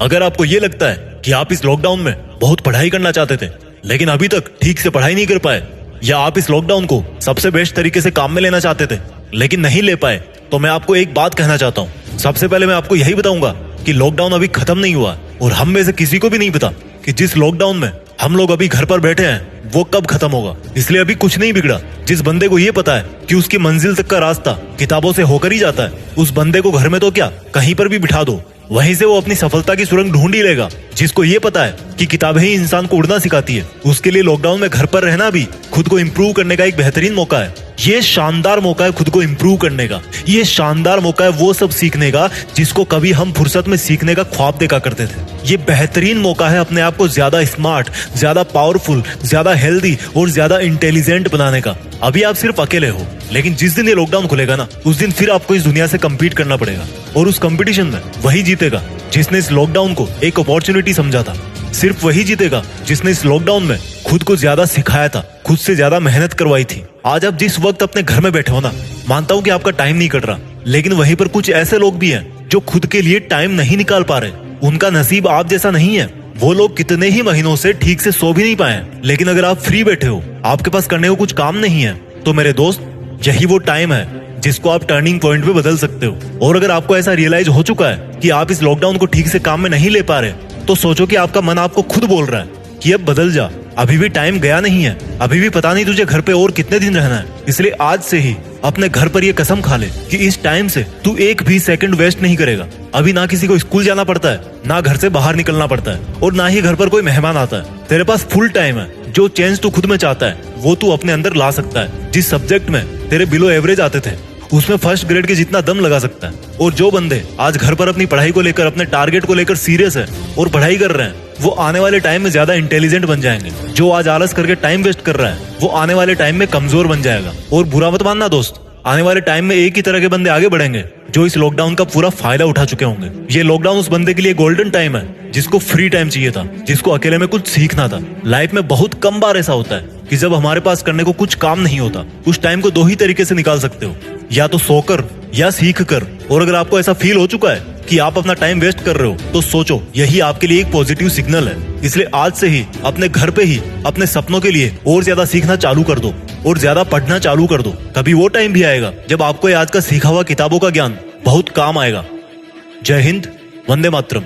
अगर आपको ये लगता है कि आप इस लॉकडाउन में बहुत पढ़ाई करना चाहते थे लेकिन अभी तक ठीक से पढ़ाई नहीं कर पाए, या आप इस लॉकडाउन को सबसे बेस्ट तरीके से काम में लेना चाहते थे लेकिन नहीं ले पाए, तो मैं आपको एक बात कहना चाहता हूँ। सबसे पहले मैं आपको यही बताऊंगा कि लॉकडाउन अभी खत्म नहीं हुआ, और हम में से किसी को भी नहीं पता कि जिस लॉकडाउन में हम लोग अभी घर पर बैठे हैं वो कब खत्म होगा। इसलिए अभी कुछ नहीं बिगड़ा। जिस बंदे को ये पता है कि उसकी मंजिल तक का रास्ता किताबों से होकर ही जाता है, उस बंदे को घर में तो क्या कहीं पर भी बिठा दो, वहीं से वो अपनी सफलता की सुरंग ढूंढ ही लेगा। जिसको ये पता है कि किताबें ही इंसान को उड़ना सिखाती है, उसके लिए लॉकडाउन में घर पर रहना भी खुद को इम्प्रूव करने का एक बेहतरीन मौका है। ये शानदार मौका है खुद को इम्प्रूव करने का। ये शानदार मौका है वो सब सीखने का जिसको कभी हम फुर्सत में सीखने का ख्वाब देखा करते थे। ये बेहतरीन मौका है अपने आप को ज्यादा स्मार्ट, ज्यादा पावरफुल, ज्यादा हेल्दी और ज्यादा इंटेलिजेंट बनाने का। अभी आप सिर्फ अकेले हो, लेकिन जिस दिन ये लॉकडाउन खुलेगा ना, उस दिन फिर आपको इस दुनिया से कम्पीट करना पड़ेगा, और उस कंपटीशन में वही जीतेगा जिसने इस लॉकडाउन को एक अपॉर्चुनिटी समझा था। सिर्फ वही जीतेगा जिसने इस लॉकडाउन में खुद को ज्यादा सिखाया था, खुद से ज्यादा मेहनत करवाई थी। आज आप जिस वक्त अपने घर में बैठे हो ना, मानता हूँ कि आपका टाइम नहीं कट रहा, लेकिन वहीं पर कुछ ऐसे लोग भी हैं जो खुद के लिए टाइम नहीं निकाल पा रहे। उनका नसीब आप जैसा नहीं है। वो लोग कितने ही महीनों से ठीक से सो भी नहीं पाए। लेकिन अगर आप फ्री बैठे हो, आपके पास करने को कुछ काम नहीं है, तो मेरे दोस्त, यही वो टाइम है जिसको आप टर्निंग पॉइंट पे बदल सकते हो। और अगर आपको ऐसा रियलाइज हो चुका है कि आप इस लॉकडाउन को ठीक से काम में नहीं ले पा रहे, तो सोचो कि आपका मन आपको खुद बोल रहा है कि अब बदल जा, अभी भी टाइम गया नहीं है, अभी भी पता नहीं तुझे घर पे और कितने दिन रहना है। इसलिए आज से ही अपने घर पर ये कसम खा ले कि इस टाइम से तू एक भी सेकंड वेस्ट नहीं करेगा। अभी ना किसी को स्कूल जाना पड़ता है, ना घर से बाहर निकलना पड़ता है, और ना ही घर पर कोई मेहमान आता है। तेरे पास फुल टाइम है। जो चेंज तू खुद में चाहता है वो तू अपने अंदर ला सकता है। जिस सब्जेक्ट में तेरे बिलो एवरेज आते थे, उसमें फर्स्ट ग्रेड के जितना दम लगा सकता है। और जो बंदे आज घर पर अपनी पढ़ाई को लेकर, अपने टारगेट को लेकर सीरियस है और पढ़ाई कर रहे हैं, वो आने वाले टाइम में ज्यादा इंटेलिजेंट बन जाएंगे। जो आज आलस करके टाइम वेस्ट कर रहा है, वो आने वाले टाइम में कमजोर बन जाएगा। और बुरा मत मानना दोस्त, आने वाले टाइम में एक ही तरह के बंदे आगे बढ़ेंगे जो इस लॉकडाउन का पूरा फायदा उठा चुके होंगे। ये लॉकडाउन उस बंदे के लिए गोल्डन टाइम है जिसको फ्री टाइम चाहिए था, जिसको अकेले में कुछ सीखना था। लाइफ में बहुत कम बार ऐसा होता है कि जब हमारे पास करने को कुछ काम नहीं होता। उस टाइम को दो ही तरीके से निकाल सकते हो, या तो सोकर या सीख कर। और अगर आपको ऐसा फील हो चुका है कि आप अपना टाइम वेस्ट कर रहे हो, तो सोचो यही आपके लिए एक पॉजिटिव सिग्नल है। इसलिए आज से ही अपने घर पे ही अपने सपनों के लिए और ज्यादा सीखना चालू कर दो और ज्यादा पढ़ना चालू कर दो। कभी वो टाइम भी आएगा जब आपको आज का सीखा हुआ किताबों का ज्ञान बहुत काम आएगा। जय हिंद, वंदे मातरम।